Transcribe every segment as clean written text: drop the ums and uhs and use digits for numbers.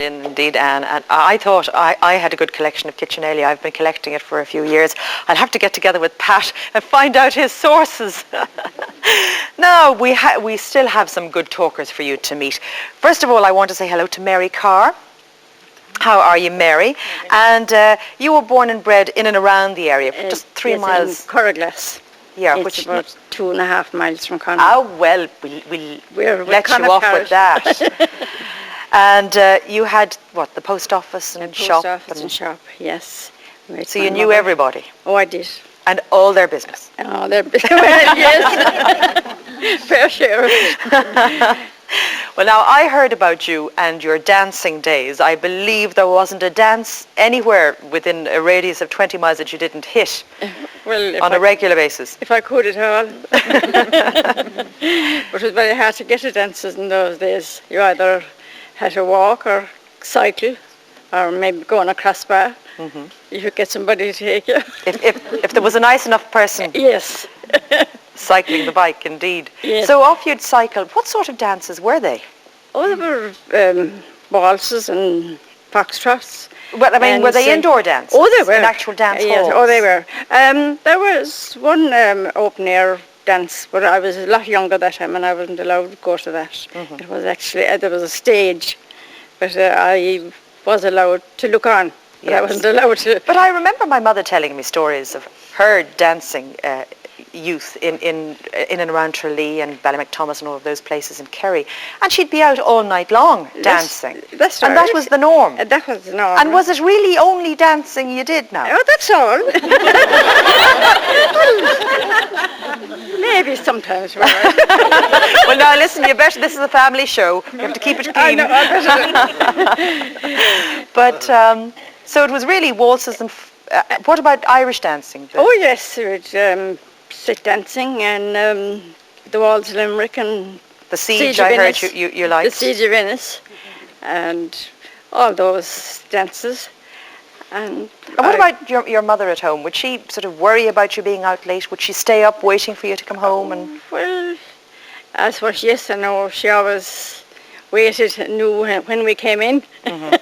Indeed, Anne, and I thought I had a good collection of Kitchenalia. I've been collecting it for a few years. I'll have to get together with Pat and find out his sources. No, we still have some good talkers for you to meet. First of all, I want to say hello to Mary Carr. How are you, Mary? And you were born and bred in and around the area, just 3 miles. In Corriglass. Yeah, it's which about 2.5 miles from Conna. Oh, well, we'll let you off with that. And you had, what, the post office and shop? Post office and shop, yes. So you knew everybody? Oh, I did. And all their business? Oh, their business, well, yes. Fair share. Well, now, I heard about you and your dancing days. I believe there wasn't a dance anywhere within a radius of 20 miles that you didn't hit on a regular basis. If I could at all. But it was very hard to get to dances in those days. You either had to walk or cycle or maybe go on a crossbar. Mm-hmm. You could get somebody to take you. If there was a nice enough person. Yes. Cycling the bike, indeed. Yes. So off you'd cycle. What sort of dances were they? Oh, they were waltzes and foxtrots. Well, I mean, were they indoor dances? Oh, they were. In actual dance halls? Yes, oh, they were. There was one open-air dance, but I was a lot younger that time and I wasn't allowed to go to that. Mm-hmm. It was actually, there was a stage, but I was allowed to look on. But yes. I wasn't allowed to. But I remember my mother telling me stories of her dancing youth in and around Tralee and Ballymacthomas and all of those places in Kerry, and she'd be out all night long dancing. That's right. And that was the norm. That was the norm. And was it really only dancing you did now? Oh, that's all. Maybe sometimes. Well, now listen, you better. This is a family show. You have to keep it clean. I know. I better. But so it was really waltzes and. What about Irish dancing? Oh yes, sit dancing and the Waltz of Limerick and the Siege I heard you liked. The Siege of Venice and all those dances. And what about your mother at home? Would she sort of worry about you being out late? Would she stay up waiting for you to come home? And well, I suppose yes and no. She always waited and knew when we came in. Mm-hmm.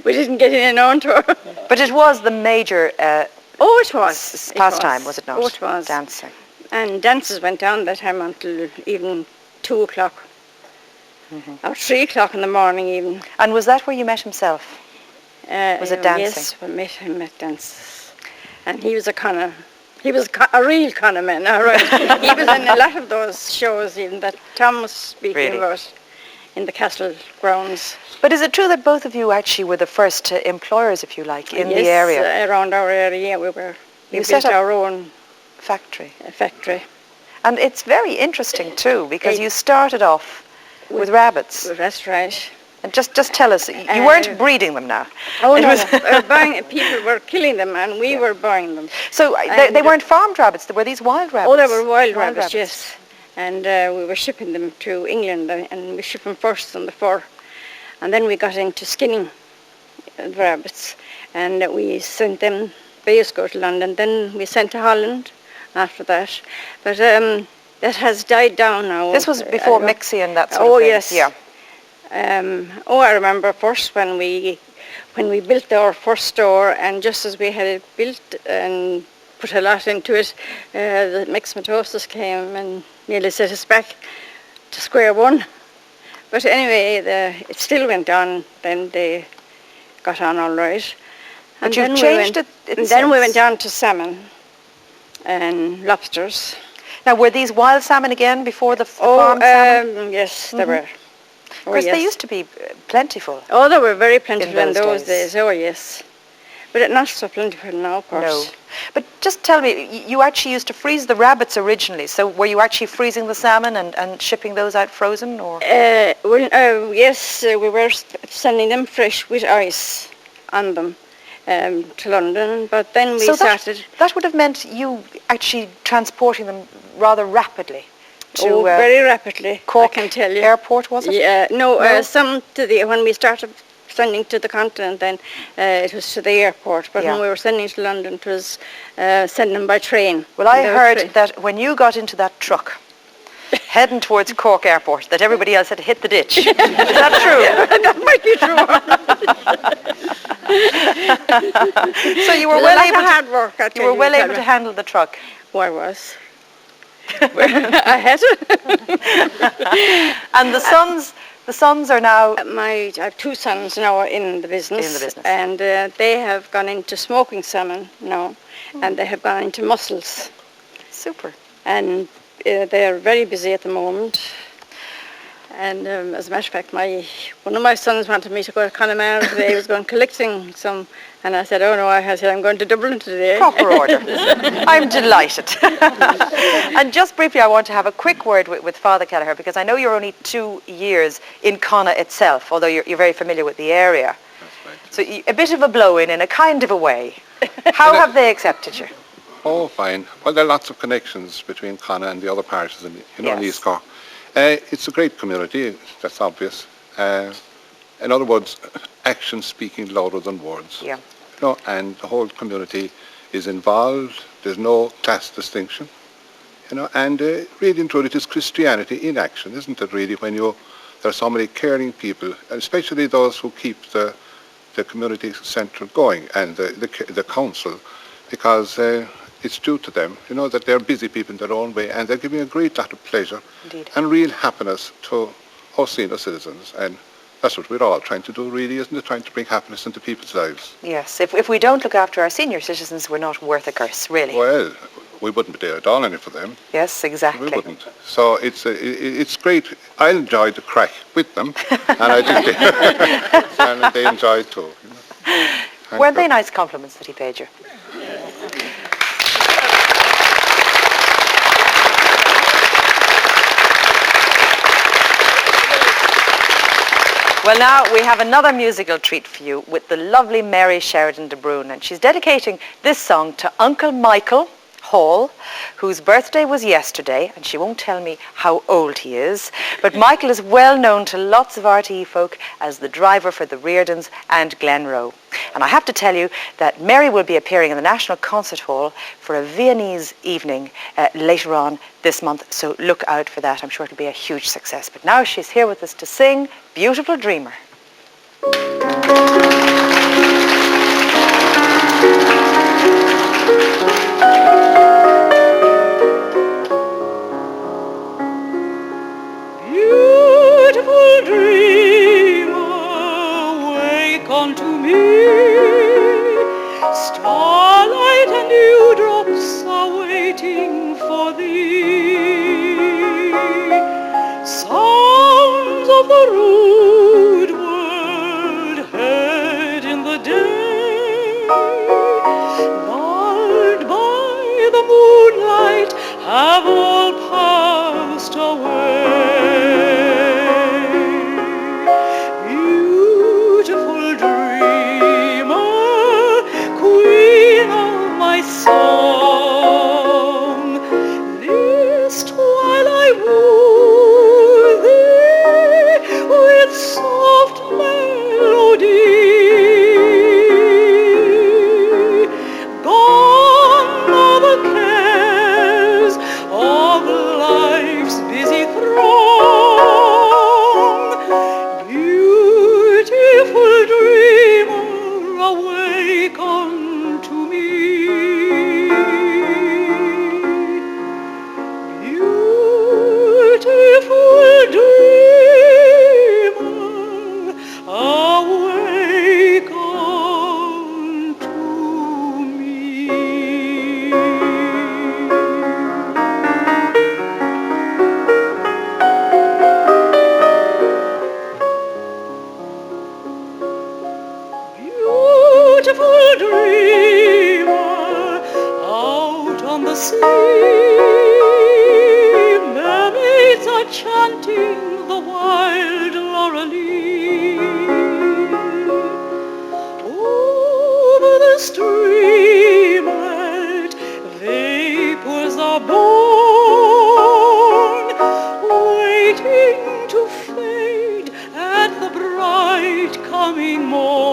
We didn't get in and on to her. But it was the major it was. Pastime, was it not? Oh, it was. Dancing. And dances went on that time until even 2 o'clock. Mm-hmm. Or 3 o'clock in the morning even. And was that where you met himself? Was it dancing? Yes, we met him at dances. And he was a Conna. He was a real Conna man, all right. He was in a lot of those shows even that Tom was speaking about in the castle grounds. But is it true that both of you actually were the first employers, if you like, in the area? Yes, around our area we were. We set built up our own factory. Factory. And it's very interesting too, because you started off with rabbits. That's right. And just tell us, you weren't breeding them now. Oh no, people were killing them and we were buying them. So they weren't farmed rabbits, they were these wild rabbits? Oh, they were wild rabbits, yes. And we were shipping them to England and we shipped them first on the fur. And then we got into skinning the rabbits and we sent them, they used to go to London, then we sent to Holland after that. But that has died down now. This was before Mixie and that sort of thing? Oh yes. Yeah. I remember first when we built our first store and just as we had it built and put a lot into it, the myxomatosis came and nearly set us back to square one. But anyway, it still went on. Then they got on all right. And you changed it and then we went on to salmon and lobsters. Now, were these wild salmon again before the farm salmon? Yes, they were. Because they used to be plentiful. Oh, they were very plentiful in those days. Oh, yes. But not so plentiful now, of course. No. But just tell me, you actually used to freeze the rabbits originally, so were you actually freezing the salmon and shipping those out frozen? Or? Yes, we were sending them fresh with ice on them to London, but then we started... That would have meant you actually transporting them rather rapidly to... very rapidly, Cork, I can tell you. Airport, was it? Yeah, some to when we started sending to the continent, then it was to the airport. But when we were sending to London, it was sending them by train. Well, I heard that when you got into that truck heading towards Cork Airport, that everybody else had to hit the ditch. Is that true? That might be true. So you were Well, well able able to hard work. you were well able to handle the truck. Oh, I was. I had to. And the sons are now I have two sons now in the business. In the business. And they have gone into smoking salmon now, and they have gone into mussels. super. And they're very busy at the moment. And as a matter of fact, one of my sons wanted me to go to Conna today. He was going collecting some, and I said, "Oh no!" I said, "I'm going to Dublin today." Proper order. I'm delighted. And just briefly, I want to have a quick word with Father Kelleher, because I know you're only 2 years in Conna itself, although you're very familiar with the area. That's right. So a bit of a blow-in a kind of a way. How have they accepted you? Oh, fine. Well, there are lots of connections between Conna and the other parishes in Yes. East Cork. It's a great community, that's obvious. In other words, action speaking louder than words. Yeah. And the whole community is involved. There's no class distinction. And really and truly, it is Christianity in action, isn't it? Really, when there are so many caring people, especially those who keep the community centre going, and the council, because it's due to them, that they're busy people in their own way, and they're giving a great lot of pleasure Indeed. and real happiness to our senior citizens. And that's what we're all trying to do, really, isn't it? Trying to bring happiness into people's lives. Yes. If we don't look after our senior citizens, we're not worth a curse, really. Well, we wouldn't be there at all, any for them. Yes, exactly. We wouldn't. So it's great. I enjoyed the crack with them, and I think and they enjoyed too. Weren't they nice compliments that he paid you? Well, now we have another musical treat for you with the lovely Mary Sheridan de Bruyne, and she's dedicating this song to Uncle Michael Hall, whose birthday was yesterday, and she won't tell me how old he is, but Michael is well known to lots of RTE folk as the driver for the Reardons and Glenroe. And I have to tell you that Mary will be appearing in the National Concert Hall for a Viennese evening later on this month, so look out for that. I'm sure it'll be a huge success. But now she's here with us to sing Beautiful Dreamer. Beautiful dreamer, wake unto me. Starlight and dewdrops are waiting for thee. Sounds of the rude world heard in the day, lulled by the moonlight, have all passed away. Beautiful dreamer, queen of my song, list while I woo thee with soft melody. Gone are the cares of life's busy throng. Beautiful dreamer, awake unto me. Beautiful dreamer, awake unto me. Beautiful dreamer, out on the sea, mermaids are chanting the wild laurel-lee. Over the streamlet, vapors are born, waiting to fade at the bright coming morn.